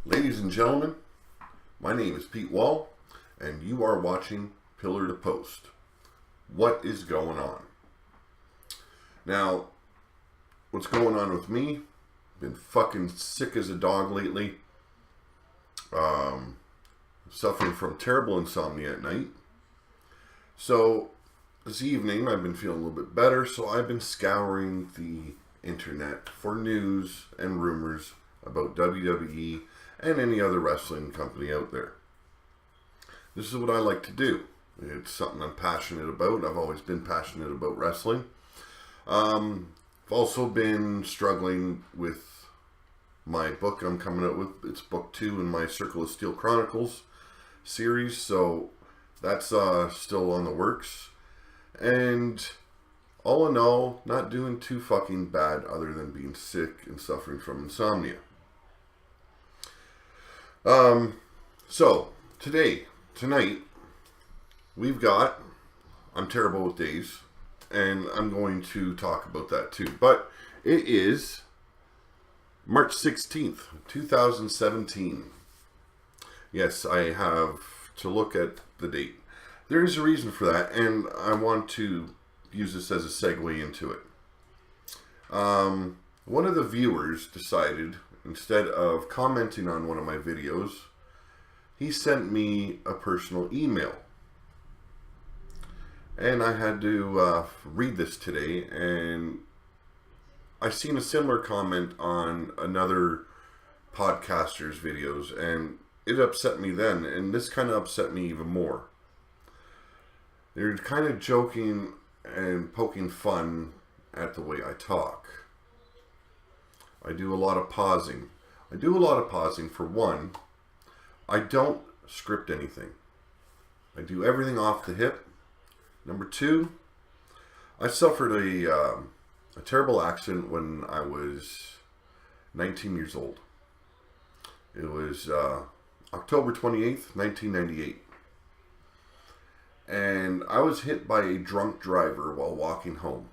Ladies and gentlemen, my name is Pete Wall, and you are watching Pillar to Post. What is going on? Now, what's going on with me? Been fucking sick as a dog lately. Suffering from terrible insomnia at night. So, this evening I've been feeling a little bit better, so I've been scouring the internet for news and rumors about WWE and any other wrestling company out there. This is what I like to do. It's something I'm passionate about. I've always been passionate about wrestling. I've also been struggling with my book I'm coming out with. It's book 2 in my Circle of Steel Chronicles series, so that's still on the works. And all in all, not doing too fucking bad other than being sick and suffering from insomnia. So, tonight, we've got, I'm terrible with days, and I'm going to talk about that too. But it is March 16th, 2017. Yes, I have to look at the date. There is a reason for that, and I want to use this as a segue into it. One of the viewers decided, instead of commenting on one of my videos, he sent me a personal email. And I had to read this today, and I seen a similar comment on another podcaster's videos, and it upset me then, and this kind of upset me even more. They're kind of joking and poking fun at the way I talk. I do a lot of pausing. For one, I don't script anything. I do everything off the hip. Number 2, I suffered a terrible accident when I was 19 years old. It was October 28th, 1998. And I was hit by a drunk driver while walking home.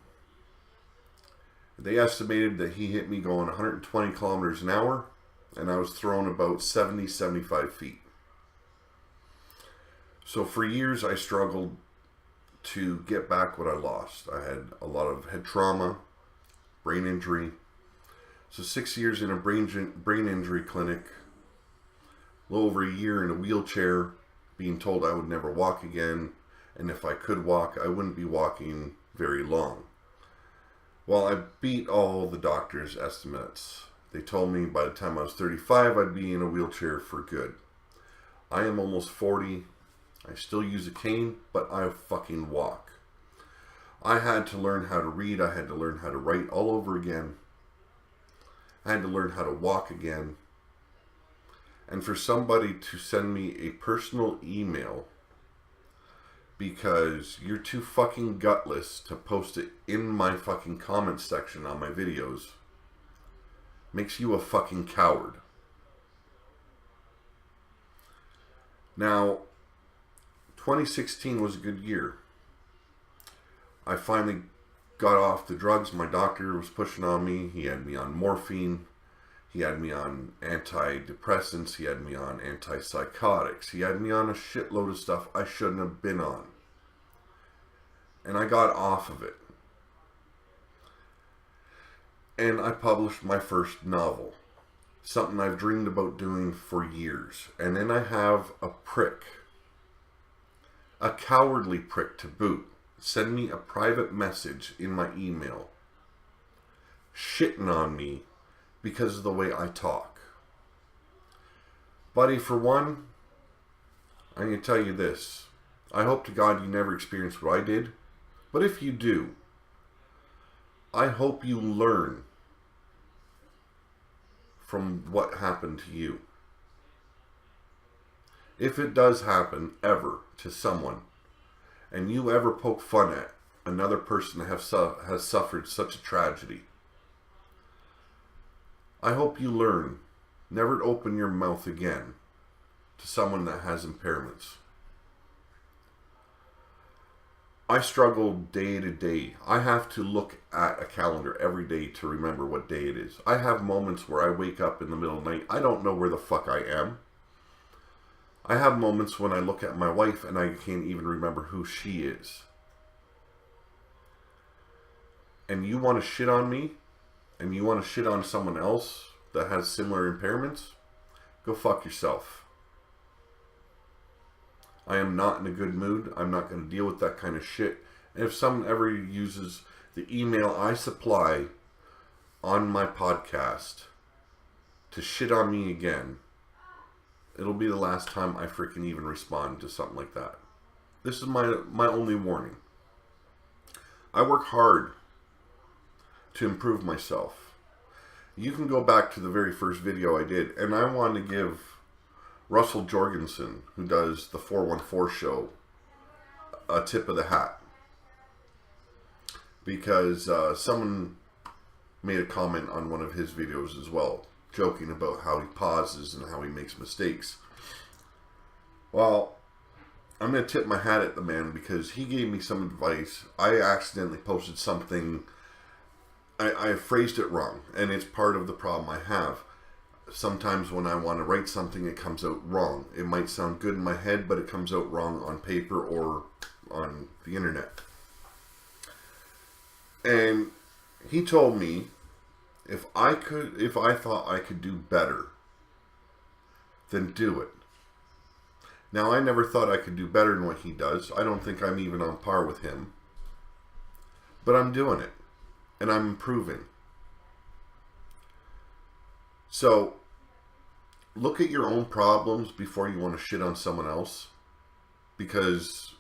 They estimated that he hit me going 120 kilometers an hour, and I was thrown about 75 feet. So for years I struggled to get back what I lost. I had a lot of head trauma, brain injury. So 6 years in a brain injury clinic, a little over a year in a wheelchair, being told I would never walk again, and if I could walk, I wouldn't be walking very long. Well, I beat all the doctors' estimates. They told me by the time I was 35, I'd be in a wheelchair for good. I am almost 40. I still use a cane, but I fucking walk. I had to learn how to read. I had to learn how to write all over again. I had to learn how to walk again. And for somebody to send me a personal email because you're too fucking gutless to post it in my fucking comment section on my videos makes you a fucking coward. Now, 2016 was a good year. I finally got off the drugs my doctor was pushing on me. He had me on morphine. He had me on antidepressants. He had me on antipsychotics. He had me on a shitload of stuff I shouldn't have been on. And I got off of it. And I published my first novel. Something I've dreamed about doing for years. And then I have a prick, a cowardly prick to boot, send me a private message in my email, shitting on me because of the way I talk. Buddy, for one, I'm going to tell you this. I hope to God you never experienced what I did. But if you do, I hope you learn from what happened to you. If it does happen ever to someone, and you ever poke fun at another person that has suffered such a tragedy, I hope you learn never to open your mouth again to someone that has impairments. I struggle day to day. I have to look at a calendar every day to remember what day it is. I have moments where I wake up in the middle of the night. I don't know where the fuck I am. I have moments when I look at my wife and I can't even remember who she is. And you want to shit on me? And you want to shit on someone else that has similar impairments? Go fuck yourself. I am not in a good mood. I'm not going to deal with that kind of shit. And if someone ever uses the email I supply on my podcast to shit on me again, it'll be the last time I freaking even respond to something like that. This is my only warning. I work hard to improve myself. You can go back to the very first video I did, and I want to give Russell Jorgensen, who does the 414 show, a tip of the hat. Because someone made a comment on one of his videos as well, joking about how he pauses and how he makes mistakes. Well, I'm going to tip my hat at the man because he gave me some advice. I accidentally posted something. I phrased it wrong, and it's part of the problem I have. Sometimes when I want to write something, it comes out wrong. It might sound good in my head, but it comes out wrong on paper or on the internet. And he told me if I thought I could do better, then do it. Now, I never thought I could do better than what he does. I don't think I'm even on par with him. But I'm doing it. And I'm improving. So, look at your own problems before you want to shit on someone else. Because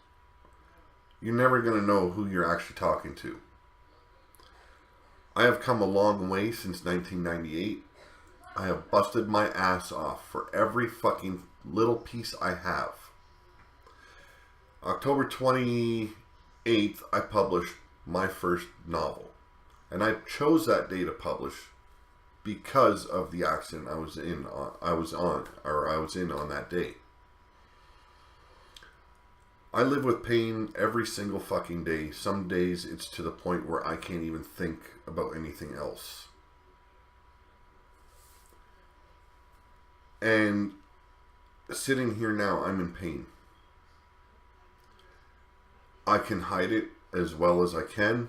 you're never going to know who you're actually talking to. I have come a long way since 1998. I have busted my ass off for every fucking little piece I have. October 28th, I published my first novel. And I chose that day to publish because of the accident I was in on that day. I live with pain every single fucking day. Some days it's to the point where I can't even think about anything else. And sitting here now, I'm in pain. I can hide it as well as I can.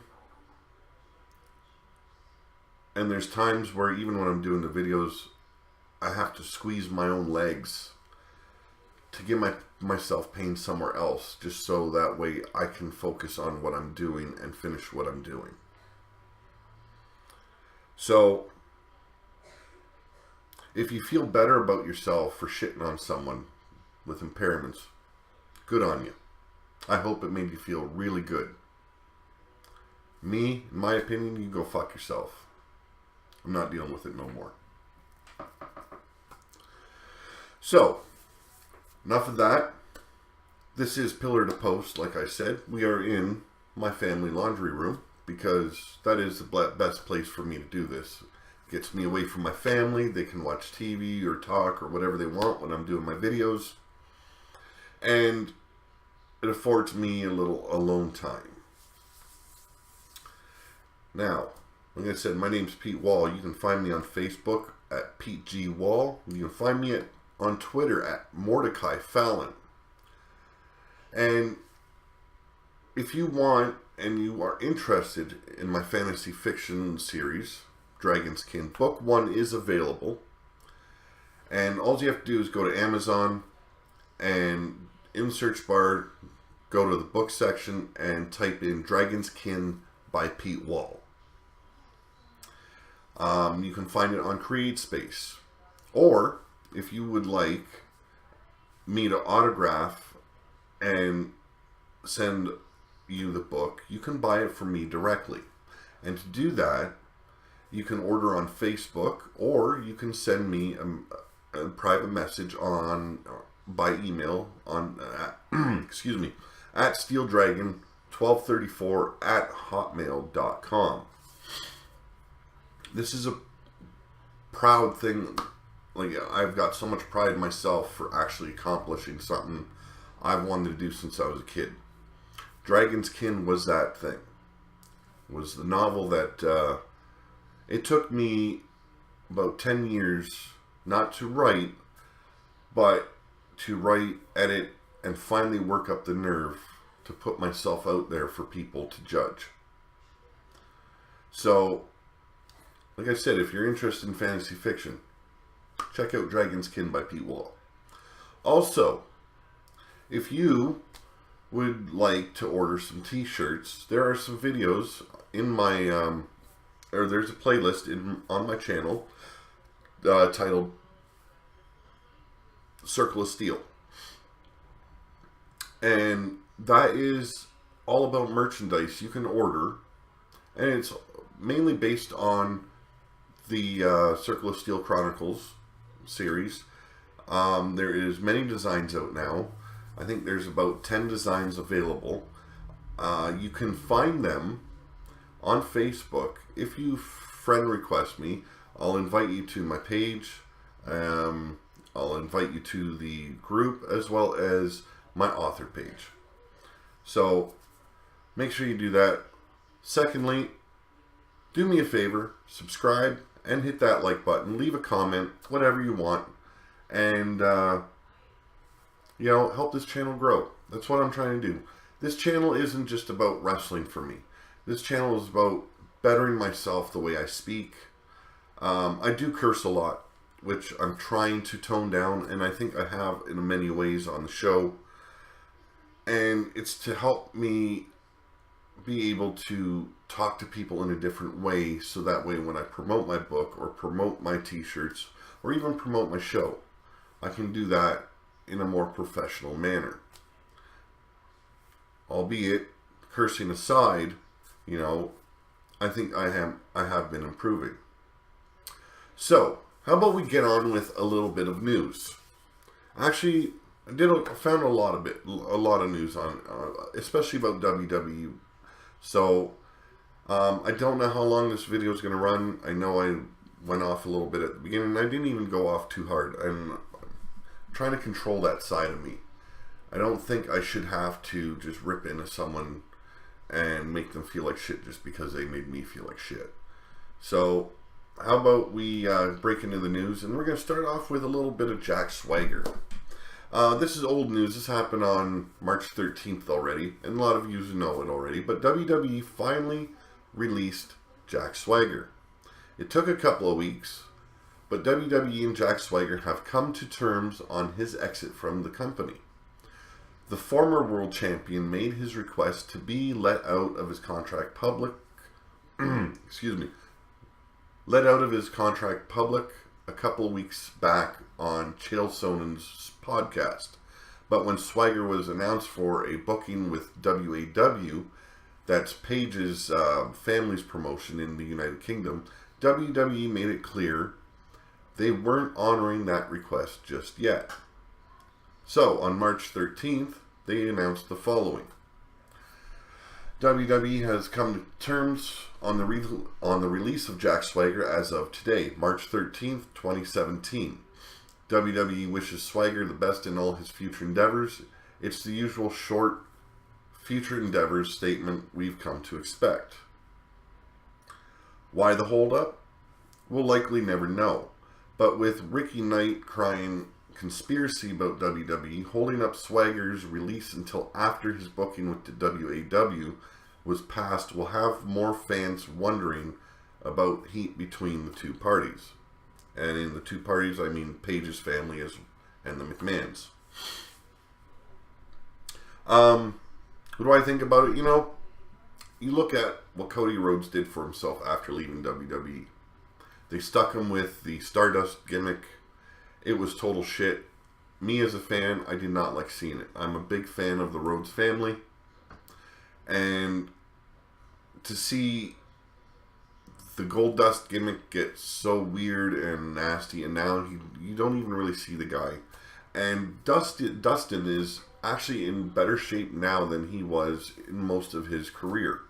And there's times where even when I'm doing the videos, I have to squeeze my own legs to give myself pain somewhere else, just so that way I can focus on what I'm doing and finish what I'm doing. So, if you feel better about yourself for shitting on someone with impairments, good on you. I hope it made you feel really good. Me, in my opinion, you go fuck yourself. I'm not dealing with it no more. So, enough of that. This is Pillar to Post, like I said. We are in my family laundry room because that is the best place for me to do this. It gets me away from my family. They can watch TV or talk or whatever they want when I'm doing my videos. And it affords me a little alone time. Now, like I said, my name's Pete Wall. You can find me on Facebook at Pete G. Wall. You can find me on Twitter at Mordecai Fallon. And if you want and you are interested in my fantasy fiction series, Dragon's Kin, Book 1 is available. And all you have to do is go to Amazon and in the search bar, go to the book section and type in Dragon's Kin by Pete Wall. You can find it on CreateSpace. Or, if you would like me to autograph and send you the book, you can buy it from me directly. And to do that, you can order on Facebook, or you can send me a private message by email on excuse me, at steeldragon1234@hotmail.com. This is a proud thing. Like, I've got so much pride in myself for actually accomplishing something I've wanted to do since I was a kid. Dragon's Kin was that thing. Was the novel that it took me about 10 years not to write, but to write, edit, and finally work up the nerve to put myself out there for people to judge. So, like I said, if you're interested in fantasy fiction, check out Dragon's Kin by Pete Wall. Also, if you would like to order some t-shirts, there are some videos in my, or there's a playlist on my channel titled Circle of Steel. And that is all about merchandise you can order. And it's mainly based on the Circle of Steel Chronicles series. There is many designs out now. I think there's about 10 designs available. You can find them on Facebook. If you friend request me, I'll invite you to my page. I'll invite you to the group as well as my author page. So make sure you do that. Secondly, do me a favor, subscribe and hit that like button. Leave a comment, whatever you want, and help this channel grow. That's what I'm trying to do. This channel isn't just about wrestling for me. This channel is about bettering myself the way I speak. I do curse a lot, which I'm trying to tone down, and I think I have in many ways on the show. And it's to help me be able to talk to people in a different way, so that way when I promote my book or promote my t-shirts or even promote my show, I can do that in a more professional manner. Albeit, cursing aside, I think I have been improving. So, how about we get on with a little bit of news? Actually, I found a lot of news on, especially about WWE. So, I don't know how long this video is going to run. I know I went off a little bit at the beginning. I didn't even go off too hard. I'm trying to control that side of me. I don't think I should have to just rip into someone and make them feel like shit just because they made me feel like shit. So, how about we break into the news, and we're going to start off with a little bit of Jack Swagger. This is old news. This happened on March 13th already, and a lot of you know it already, but WWE finally released Jack Swagger. It took a couple of weeks, but WWE and Jack Swagger have come to terms on his exit from the company. The former world champion made his request to be let out of his contract public let out of his contract public a couple of weeks back on Chael Sonnen's podcast. But when Swagger was announced for a booking with WAW, that's Paige's family's promotion in the United Kingdom, WWE made it clear they weren't honoring that request just yet. So, on March 13th, they announced the following. WWE has come to terms on the release of Jack Swagger as of today, March 13th, 2017. WWE wishes Swagger the best in all his future endeavors. It's the usual short future endeavors statement we've come to expect. Why the holdup? We'll likely never know. But with Ricky Knight crying conspiracy about WWE, holding up Swagger's release until after his booking with the WAW was passed will have more fans wondering about heat between the two parties. And in the two parties, I mean Paige's family and the McMahons. What do I think about it? You look at what Cody Rhodes did for himself after leaving WWE. They stuck him with the Stardust gimmick. It was total shit. Me as a fan, I did not like seeing it. I'm a big fan of the Rhodes family. And to see the Goldust gimmick get so weird and nasty, and now you don't even really see the guy. And Dustin is actually in better shape now than he was in most of his career.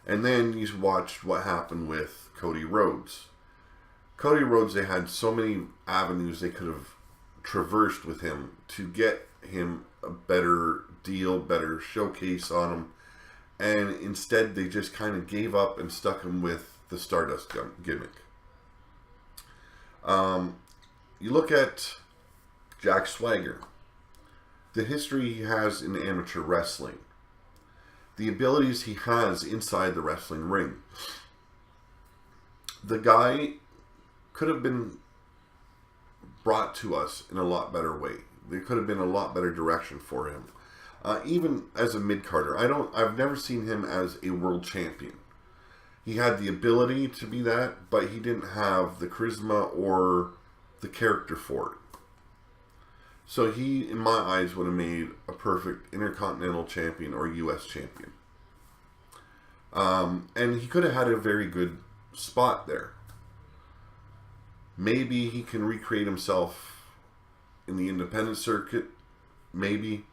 And then you watch what happened with Cody Rhodes. Cody Rhodes, they had so many avenues they could have traversed with him to get him a better deal, better showcase on him. And instead, they just kind of gave up and stuck him with the Stardust gimmick. You look at Jack Swagger, the history he has in amateur wrestling, the abilities he has inside the wrestling ring. The guy could have been brought to us in a lot better way. There could have been a lot better direction for him. Even as a mid-carder, I've never seen him as a world champion. He had the ability to be that, but he didn't have the charisma or the character for it. So he, in my eyes, would have made a perfect Intercontinental Champion or U.S. Champion. And he could have had a very good spot there. Maybe he can recreate himself in the independent circuit. Maybe.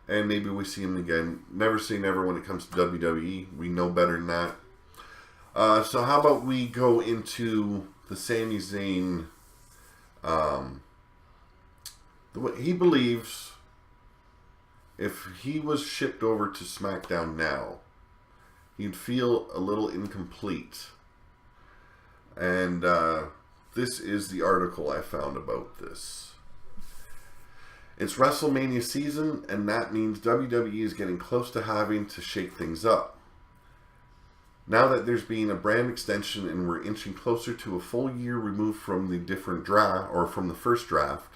And maybe we see him again. Never say never when it comes to WWE. We know better than that. So how about we go into the Sami Zayn. He believes if he was shipped over to SmackDown now, he'd feel a little incomplete. And this is the article I found about this. It's WrestleMania season, and that means WWE is getting close to having to shake things up. Now that there's been a brand extension and we're inching closer to a full year removed from the different draft, or from the first draft,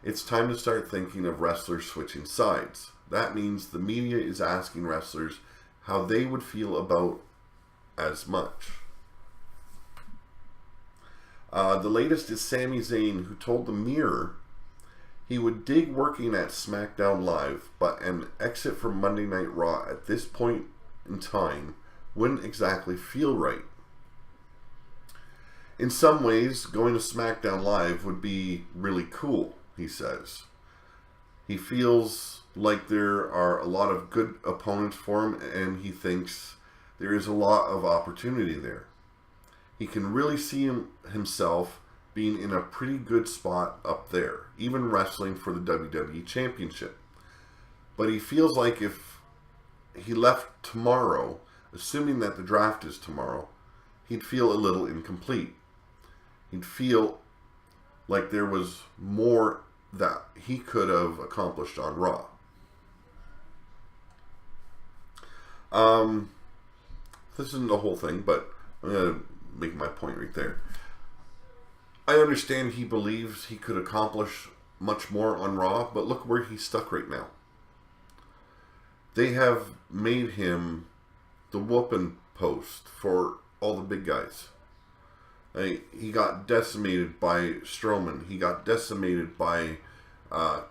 it's time to start thinking of wrestlers switching sides. That means the media is asking wrestlers how they would feel about as much. The latest is Sami Zayn, who told the Mirror he would dig working at SmackDown Live, but an exit from Monday Night Raw at this point in time wouldn't exactly feel right. In some ways, going to SmackDown Live would be really cool, he says. He feels like there are a lot of good opponents for him, and he thinks there is a lot of opportunity there. He can really see himself being in a pretty good spot up there, even wrestling for the WWE Championship. But he feels like if he left tomorrow, assuming that the draft is tomorrow, he'd feel a little incomplete. He'd feel like there was more that he could have accomplished on Raw. This isn't the whole thing, but I'm going to make my point right there. I understand he believes he could accomplish much more on Raw, but look where he's stuck right now. They have made him the whooping post for all the big guys. He got decimated by Strowman. He got decimated by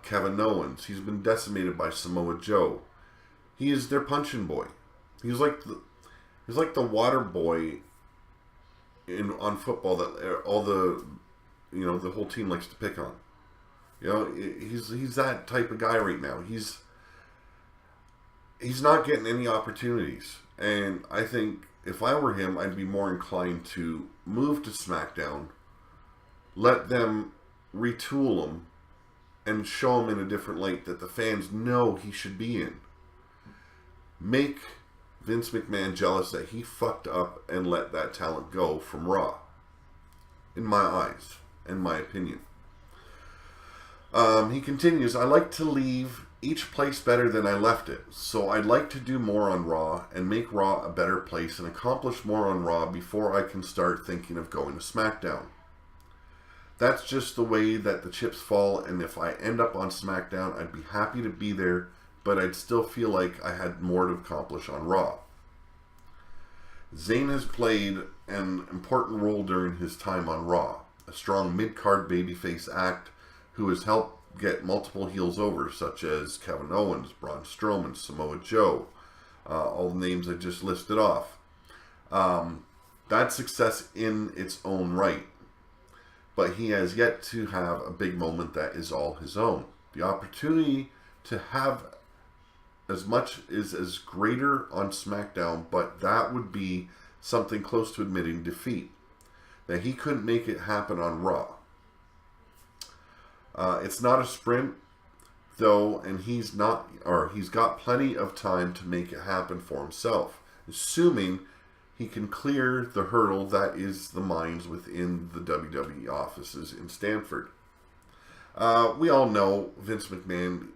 Kevin Owens. He's been decimated by Samoa Joe. He is their punching boy. He's like the water boy on football that all the the whole team likes to pick on. He's that type of guy right now. He's not getting any opportunities, and I think if I were him, I'd be more inclined to move to SmackDown, let them retool him, and show him in a different light that the fans know he should be in. Make Vince McMahon jealous that he fucked up and let that talent go from Raw. In my eyes, in my opinion. He continues, I like to leave each place better than I left it, so I'd like to do more on Raw and make Raw a better place and accomplish more on Raw before I can start thinking of going to SmackDown. That's just the way that the chips fall, and if I end up on SmackDown, I'd be happy to be there, but I'd still feel like I had more to accomplish on Raw. Zayn has played an important role during his time on Raw, a strong mid-card babyface act who has helped get multiple heels over, such as Kevin Owens, Braun Strowman, Samoa Joe, all the names I just listed off. That's success in its own right, but he has yet to have a big moment that is all his own. The opportunity to have as much is as greater on SmackDown, but that would be something close to admitting defeat, that he couldn't make it happen on Raw. It's not a sprint, though, and he's got plenty of time to make it happen for himself, assuming he can clear the hurdle that is the minds within the WWE offices in Stamford. We all know Vince McMahon.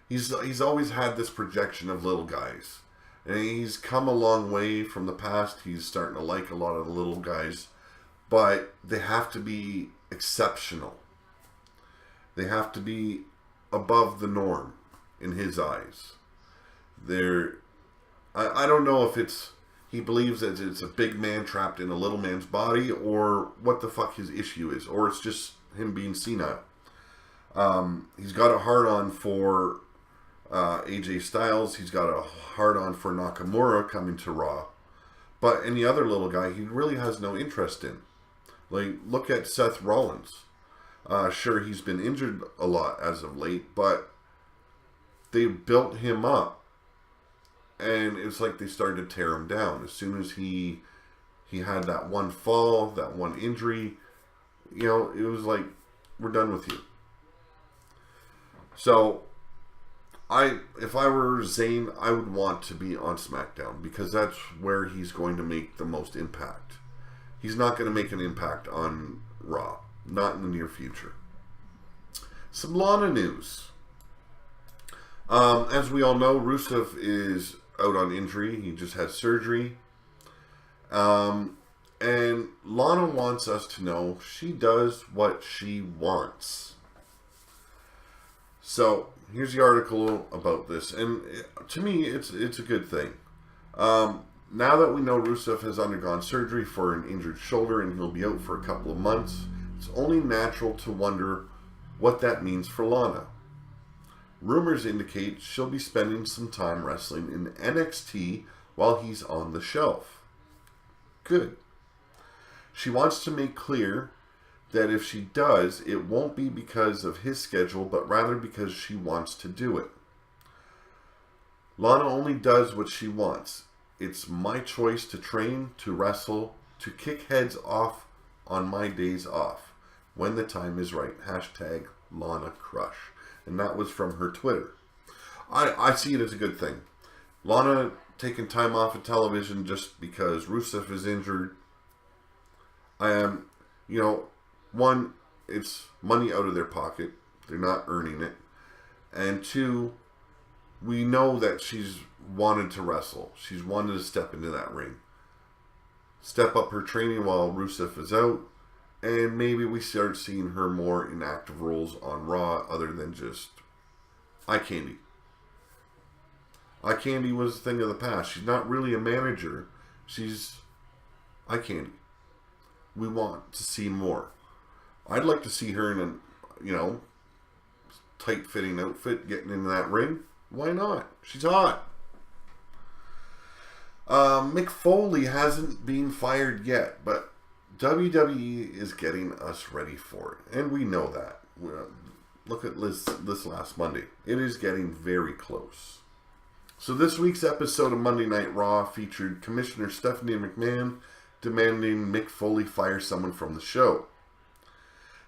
He's always had this projection of little guys. And he's come a long way from the past. He's starting to like a lot of the little guys. But they have to be exceptional. They have to be above the norm in his eyes. I don't know if he believes that it's a big man trapped in a little man's body, or what the fuck his issue is, or it's just him being senile. He's got a hard-on for AJ Styles. He's got a hard-on for Nakamura coming to Raw. But any other little guy, he really has no interest in. Like, look at Seth Rollins. Sure, he's been injured a lot as of late, but they built him up. And it's like they started to tear him down. As soon as he had that one fall, that one injury, it was like, we're done with you. So, if I were Zayn, I would want to be on SmackDown, because that's where he's going to make the most impact. He's not going to make an impact on Raw. Not in the near future. Some Lana news. As we all know, Rusev is out on injury. He just had surgery. And Lana wants us to know she does what she wants. So, here's the article about this. And to me, it's a good thing. Now that we know Rusev has undergone surgery for an injured shoulder and he'll be out for a couple of months, it's only natural to wonder what that means for Lana. Rumors indicate she'll be spending some time wrestling in NXT while he's on the shelf. Good. She wants to make clear that if she does, it won't be because of his schedule, but rather because she wants to do it. Lana only does what she wants. It's my choice to train, to wrestle, to kick heads off on my days off, when the time is right. Hashtag Lana Crush. And that was from her Twitter. I see it as a good thing. Lana taking time off of television just because Rusev is injured. One, it's money out of their pocket. They're not earning it. And two, we know that she's wanted to wrestle. She's wanted to step into that ring. Step up her training while Rusev is out. And maybe we start seeing her more in active roles on Raw other than just eye candy. Eye candy was a thing of the past. She's not really a manager. She's eye candy. We want to see more. I'd like to see her in a, tight-fitting outfit getting into that ring. Why not? She's hot. Mick Foley hasn't been fired yet, but WWE is getting us ready for it. And we know that. Look at this last Monday. It is getting very close. So this week's episode of Monday Night Raw featured Commissioner Stephanie McMahon demanding Mick Foley fire someone from the show.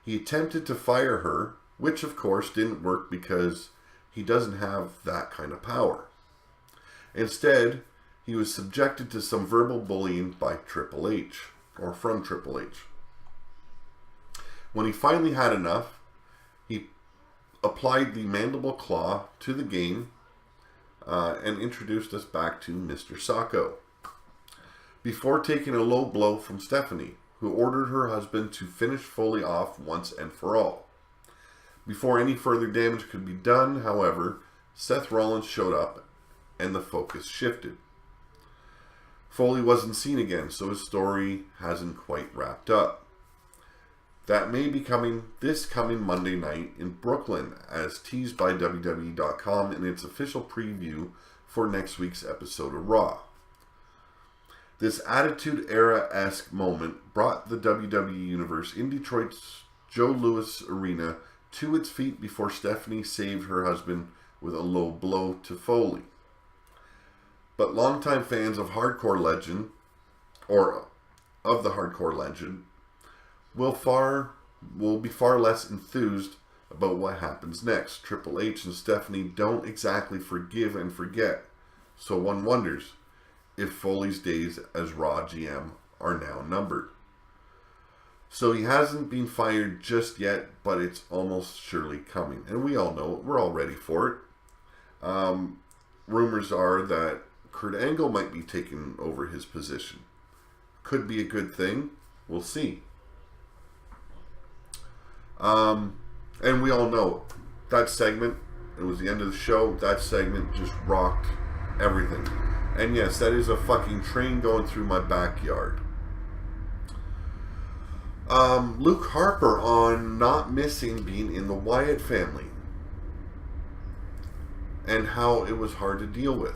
He attempted to fire her, which of course didn't work because he doesn't have that kind of power. Instead, he was subjected to some verbal bullying by Triple H, or from Triple H. When he finally had enough, he applied the mandible claw to the game and introduced us back to Mr. Sacco, before taking a low blow from Stephanie, who ordered her husband to finish Foley off once and for all. Before any further damage could be done, however, Seth Rollins showed up and the focus shifted. Foley wasn't seen again, so his story hasn't quite wrapped up. That may be coming this coming Monday night in Brooklyn, as teased by WWE.com in its official preview for next week's episode of Raw. This Attitude Era-esque moment brought the WWE Universe in Detroit's Joe Louis Arena to its feet before Stephanie saved her husband with a low blow to Foley. But longtime fans of Hardcore Legend, or of the Hardcore Legend, will far will be far less enthused about what happens next. Triple H and Stephanie don't exactly forgive and forget, so one wonders if Foley's days as Raw GM are now numbered. So he hasn't been fired just yet, but it's almost surely coming. And we all know it. We're all ready for it. Rumors are that Kurt Angle might be taking over his position. Could be a good thing. We'll see. And we all know that segment, it was the end of the show. That segment just rocked everything. And yes, that is a fucking train going through my backyard. Luke Harper on not missing being in the Wyatt family and how it was hard to deal with.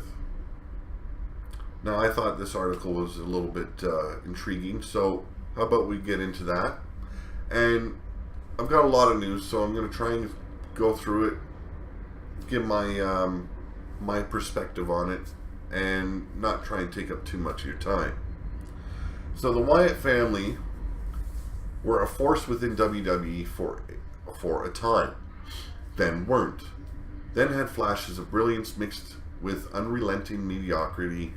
Now, I thought this article was a little bit intriguing, so how about we get into that? And I've got a lot of news, so I'm going to try and go through it, give my my perspective on it, and not try and take up too much of your time. So the Wyatt family were a force within WWE for a time, then weren't. Then had flashes of brilliance mixed with unrelenting mediocrity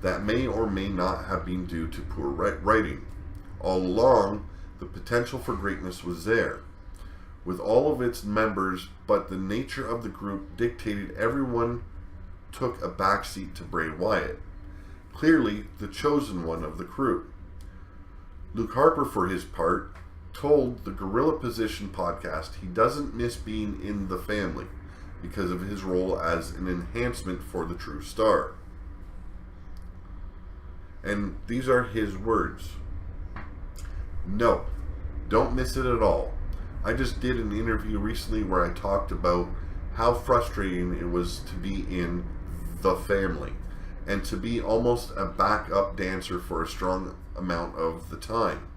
that may or may not have been due to poor writing. All along, the potential for greatness was there, with all of its members, but the nature of the group dictated everyone took a backseat to Bray Wyatt, clearly the chosen one of the crew. Luke Harper, for his part, told the Gorilla Position podcast he doesn't miss being in the family because of his role as an enhancement for the true star. And these are his words. No, don't miss it at all. I just did an interview recently where I talked about how frustrating it was to be in the family and to be almost a backup dancer for a strong amount of the time.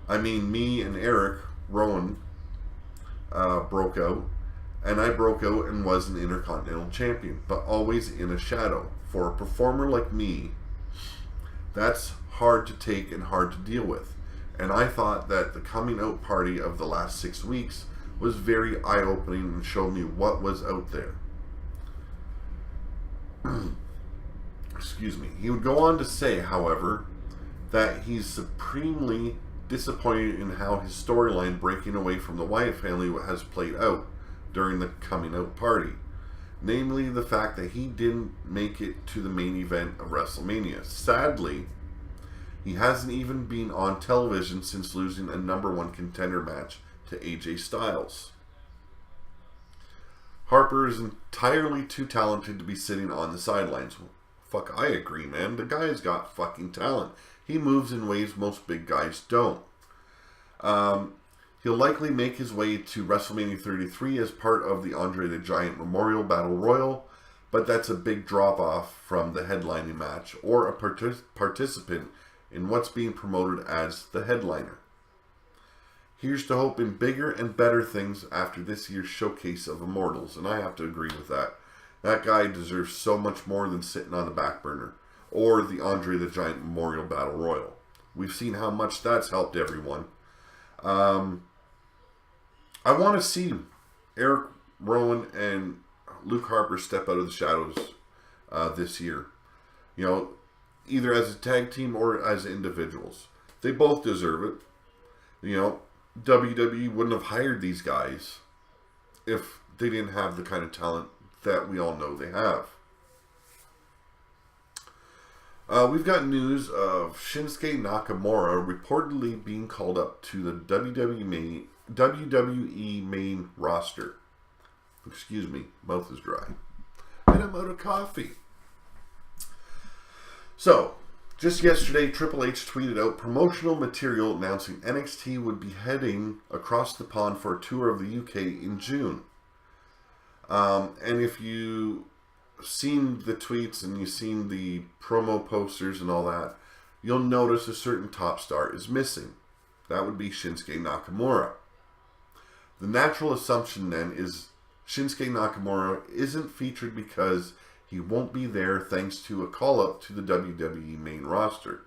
I mean, me and Eric Rowan broke out, and I broke out and was an Intercontinental Champion, but always in a shadow. For a performer like me, that's hard to take and hard to deal with. And I thought that the coming out party of the last 6 weeks was very eye-opening and showed me what was out there. Excuse me. He would go on to say, however, that he's supremely disappointed in how his storyline breaking away from the Wyatt family has played out during the coming out party. Namely, the fact that he didn't make it to the main event of WrestleMania. Sadly, he hasn't even been on television since losing a #1 contender match to AJ Styles. Harper is entirely too talented to be sitting on the sidelines. Fuck, I agree, man. The guy's got fucking talent. He moves in ways most big guys don't. He'll likely make his way to WrestleMania 33 as part of the Andre the Giant Memorial Battle Royal, but that's a big drop-off from the headlining match or a participant in what's being promoted as the headliner. Here's to hoping bigger and better things after this year's showcase of Immortals, and I have to agree with that. That guy deserves so much more than sitting on the back burner, or the Andre the Giant Memorial Battle Royal. We've seen how much that's helped everyone. I want to see Eric Rowan and Luke Harper step out of the shadows this year. You know, either as a tag team or as individuals. They both deserve it. You know, WWE wouldn't have hired these guys if they didn't have the kind of talent that we all know they have. We've got news of Shinsuke Nakamura reportedly being called up to the WWE main roster. Excuse me, mouth is dry. And I'm out of coffee. So, just yesterday, Triple H tweeted out promotional material announcing NXT would be heading across the pond for a tour of the UK in June. And if you seen the tweets and you've seen the promo posters and all that, you'll notice a certain top star is missing. That would be Shinsuke Nakamura. The natural assumption then is Shinsuke Nakamura isn't featured because he won't be there thanks to a call-up to the WWE main roster.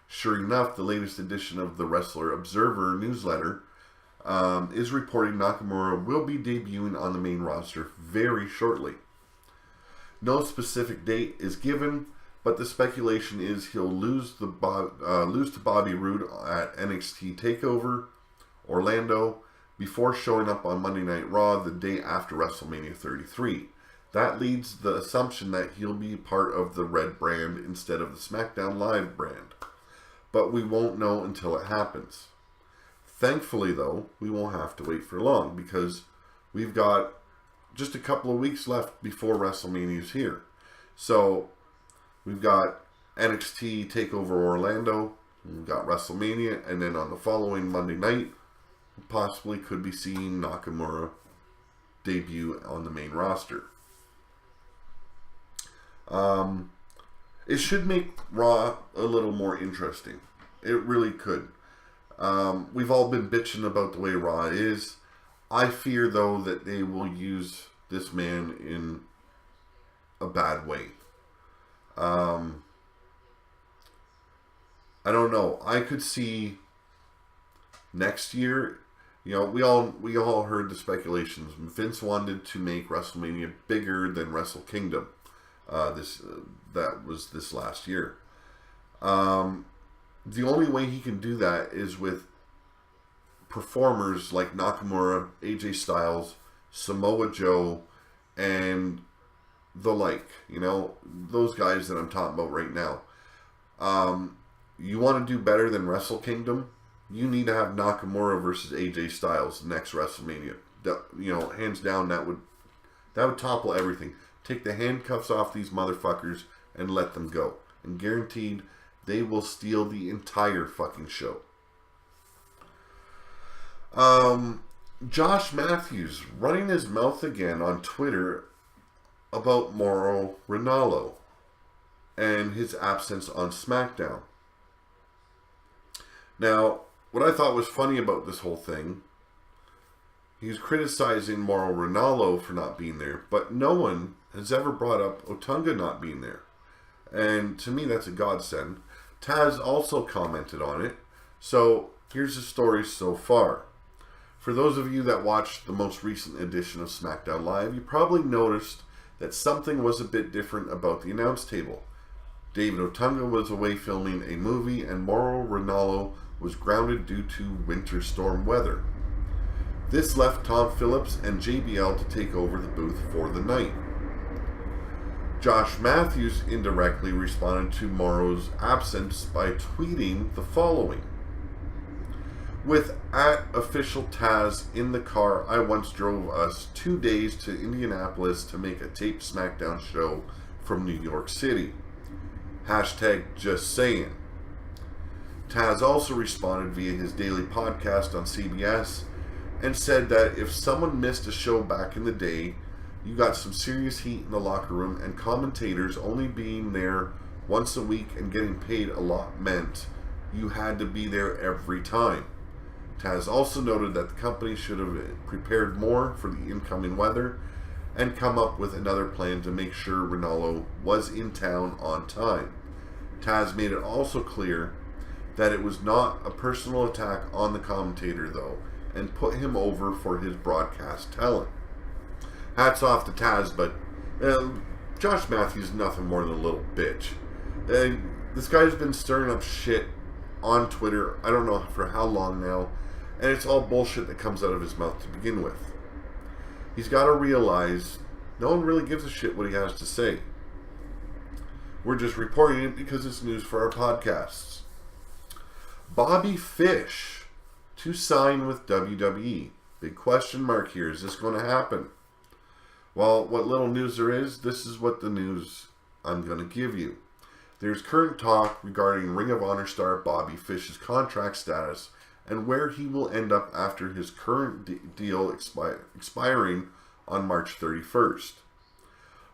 Sure enough, the latest edition of the Wrestler Observer newsletter is reporting Nakamura will be debuting on the main roster very shortly. No specific date is given, but the speculation is he'll lose to Bobby Roode at NXT TakeOver Orlando before showing up on Monday Night Raw the day after WrestleMania 33. That leads the assumption that he'll be part of the Red brand instead of the SmackDown Live brand. But we won't know until it happens. Thankfully, though, we won't have to wait for long because we've got just a couple of weeks left before WrestleMania is here. So, we've got NXT TakeOver Orlando, we've got WrestleMania, and then on the following Monday night, we possibly could be seeing Nakamura debut on the main roster. It should make Raw a little more interesting. It really could. We've all been bitching about the way Raw is. I fear, though, that they will use this man in a bad way. I don't know. I could see next year. You know, we all heard the speculations. Vince wanted to make WrestleMania bigger than Wrestle Kingdom. That was this last year. The only way he can do that is with performers like Nakamura, AJ Styles, Samoa Joe, and the like. You know, those guys that I'm talking about right now. You want to do better than Wrestle Kingdom? You need to have Nakamura versus AJ Styles next WrestleMania. You know, hands down, that would topple everything. Take the handcuffs off these motherfuckers and let them go. And guaranteed, they will steal the entire fucking show. Josh Matthews running his mouth again on Twitter about Mauro Ranallo and his absence on SmackDown. Now, what I thought was funny about this whole thing, he's criticizing Mauro Ranallo for not being there, but no one has ever brought up Otunga not being there. And to me, that's a godsend. Taz also commented on it. So, here's the story so far. For those of you that watched the most recent edition of SmackDown Live, you probably noticed that something was a bit different about the announce table. David Otunga was away filming a movie, and Mauro Ranallo was grounded due to winter storm weather. This left Tom Phillips and JBL to take over the booth for the night. Josh Matthews indirectly responded to Mauro's absence by tweeting the following. With @official Taz in the car, I once drove us 2 days to Indianapolis to make a taped SmackDown show from New York City. #JustSaying. Taz also responded via his daily podcast on CBS and said that if someone missed a show back in the day, you got some serious heat in the locker room, and commentators only being there once a week and getting paid a lot meant you had to be there every time. Taz also noted that the company should have prepared more for the incoming weather and come up with another plan to make sure Ranallo was in town on time. Taz made it also clear that it was not a personal attack on the commentator, though, and put him over for his broadcast talent. Hats off to Taz, but Josh Matthews is nothing more than a little bitch. This guy's been stirring up shit on Twitter, I don't know for how long now, and it's all bullshit that comes out of his mouth to begin with. He's got to realize no one really gives a shit what he has to say. We're just reporting it because it's news for our podcasts. Bobby Fish to sign with WWE. Big question mark here. Is this going to happen? Well, what little news there is, this is what the news I'm going to give you. There's current talk regarding Ring of Honor star Bobby Fish's contract status and where he will end up after his current deal expiring on March 31st.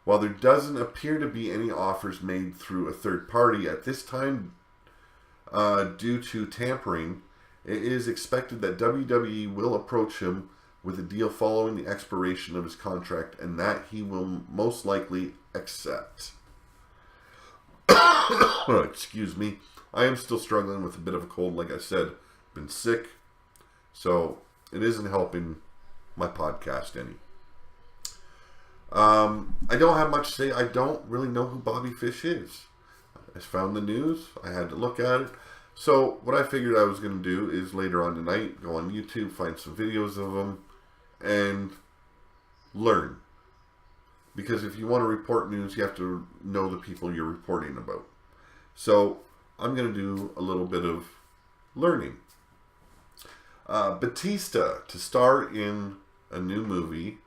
While there doesn't appear to be any offers made through a third party at this time due to tampering, it is expected that WWE will approach him with a deal following the expiration of his contract, and that he will most likely accept. Excuse me. I am still struggling with a bit of a cold, like I said. Been sick. So, It isn't helping my podcast any. I don't have much to say. I don't really know who Bobby Fish is. I found the news. I had to look at it. So what I figured I was going to do is later on tonight go on YouTube, find some videos of him, and learn. Because if you want to report news, you have to know the people you're reporting about. So I'm going to do a little bit of learning. Batista to star in a new movie,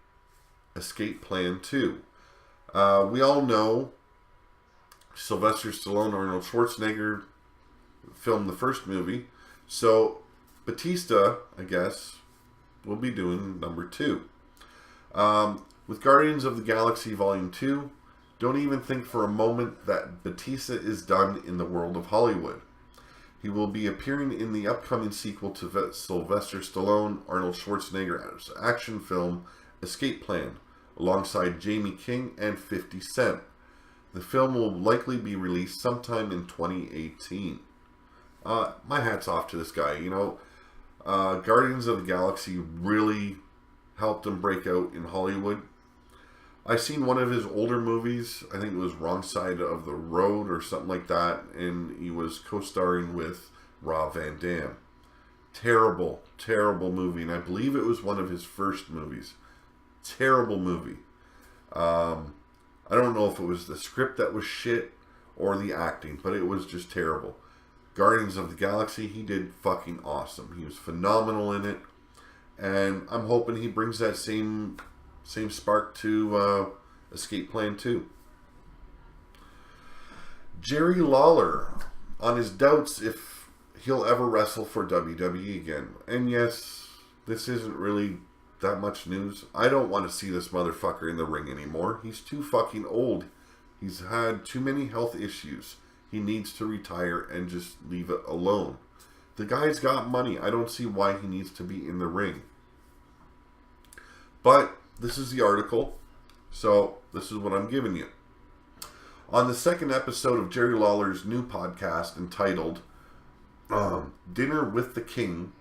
Escape Plan 2. We all know Sylvester Stallone, Arnold Schwarzenegger filmed the first movie. So Batista, I guess, will be doing number 2. With Guardians of the Galaxy Volume 2, don't even think for a moment that Batista is done in the world of Hollywood. He will be appearing in the upcoming sequel to Sylvester Stallone, Arnold Schwarzenegger's action film, Escape Plan, alongside Jamie King and 50 Cent. The film will likely be released sometime in 2018. My hat's off to this guy. You know, Guardians of the Galaxy really helped him break out in Hollywood. I've seen one of his older movies. I think it was Wrong Side of the Road or something like that. And he was co-starring with Rob Van Dam. Terrible, terrible movie. And I believe it was one of his first movies. Terrible movie. I don't know if it was the script that was shit or the acting, but it was just terrible. Guardians of the Galaxy, he did fucking awesome. He was phenomenal in it. And I'm hoping he brings that same spark to Escape Plan 2. Jerry Lawler on his doubts if he'll ever wrestle for WWE again. And yes, this isn't really that much news. I don't want to see this motherfucker in the ring anymore. He's too fucking old. He's had too many health issues. He needs to retire and just leave it alone. The guy's got money. I don't see why he needs to be in the ring. But this is the article, so this is what I'm giving you. On the second episode of Jerry Lawler's new podcast entitled Dinner with the King,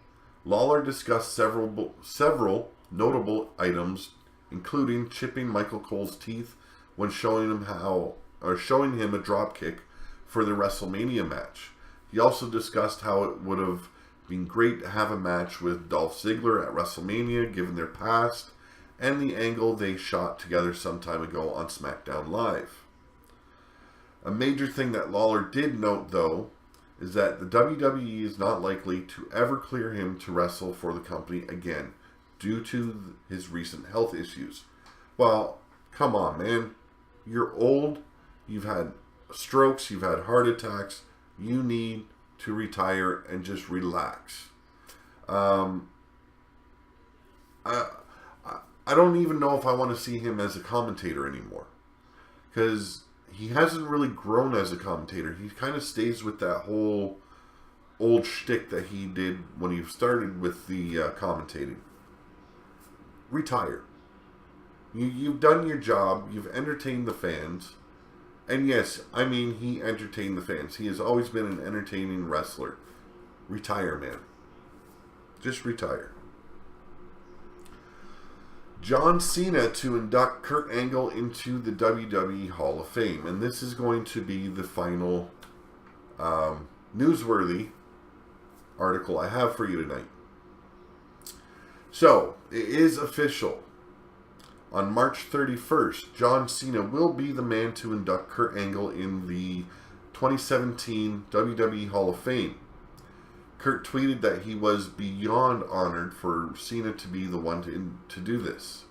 Lawler discussed several notable items, including chipping Michael Cole's teeth when showing him a dropkick for the WrestleMania match. He also discussed how it would have been great to have a match with Dolph Ziggler at WrestleMania, given their past, and the angle they shot together some time ago on SmackDown Live. A major thing that Lawler did note, though, is that the WWE is not likely to ever clear him to wrestle for the company again, due to his recent health issues. Well, come on, man. You're old, you've had strokes, you've had heart attacks, you need to retire and just relax. I don't even know if I want to see him as a commentator anymore. Because he hasn't really grown as a commentator. He kind of stays with that whole old shtick that he did when he started with the commentating. Retire. You've done your job. You've entertained the fans. And yes, I mean, he entertained the fans. He has always been an entertaining wrestler. Retire, man. Just retire. John Cena to induct Kurt Angle into the WWE Hall of Fame. And this is going to be the final newsworthy article I have for you tonight. So, it is official. On March 31st, John Cena will be the man to induct Kurt Angle in the 2017 WWE Hall of Fame. Kurt tweeted that he was beyond honored for Cena to be the one to do this.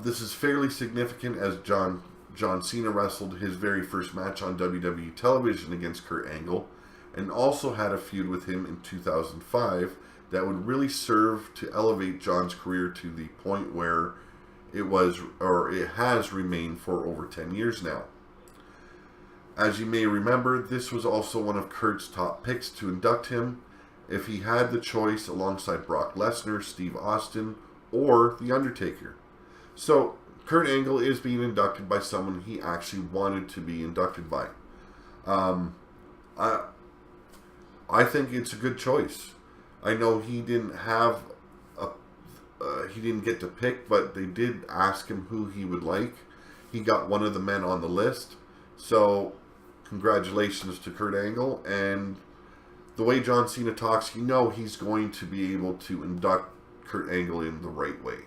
This is fairly significant as John Cena wrestled his very first match on WWE television against Kurt Angle, and also had a feud with him in 2005 that would really serve to elevate John's career to the point where it has remained for over 10 years now. As you may remember, this was also one of Kurt's top picks to induct him if he had the choice alongside Brock Lesnar, Steve Austin, or The Undertaker. So, Kurt Angle is being inducted by someone he actually wanted to be inducted by. I think it's a good choice. I know he didn't have he didn't get to pick, but they did ask him who he would like. He got one of the men on the list. So, congratulations to Kurt Angle. And the way John Cena talks, you know he's going to be able to induct Kurt Angle in the right way.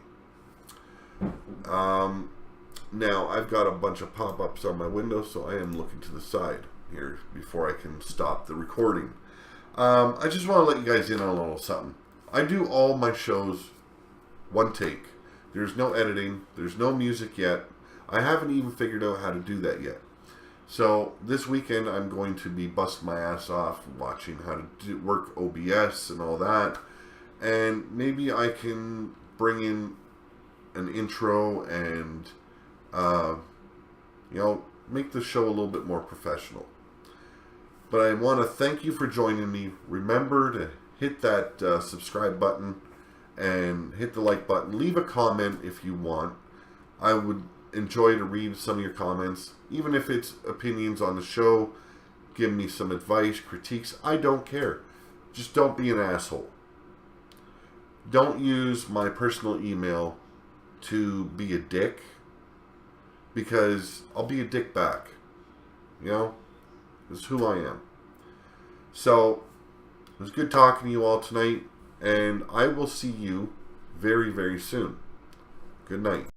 Now, I've got a bunch of pop-ups on my window, so I am looking to the side here before I can stop the recording. I just want to let you guys in on a little something. I do all my shows one take. There's no editing. There's no music yet. I haven't even figured out how to do that yet. So this weekend I'm going to be busting my ass off watching how to work OBS and all that. And maybe I can bring in an intro and, make the show a little bit more professional. But I want to thank you for joining me. Remember to hit that subscribe button and hit the like button. Leave a comment if you want. I would enjoy to read some of your comments, even if it's opinions on the show. Give me some advice, critiques. I don't care. Just don't be an asshole. Don't use my personal email to be a dick, because I'll be a dick back. This is who I am. So, it was good talking to you all tonight, and I will see you very, very soon. Good night.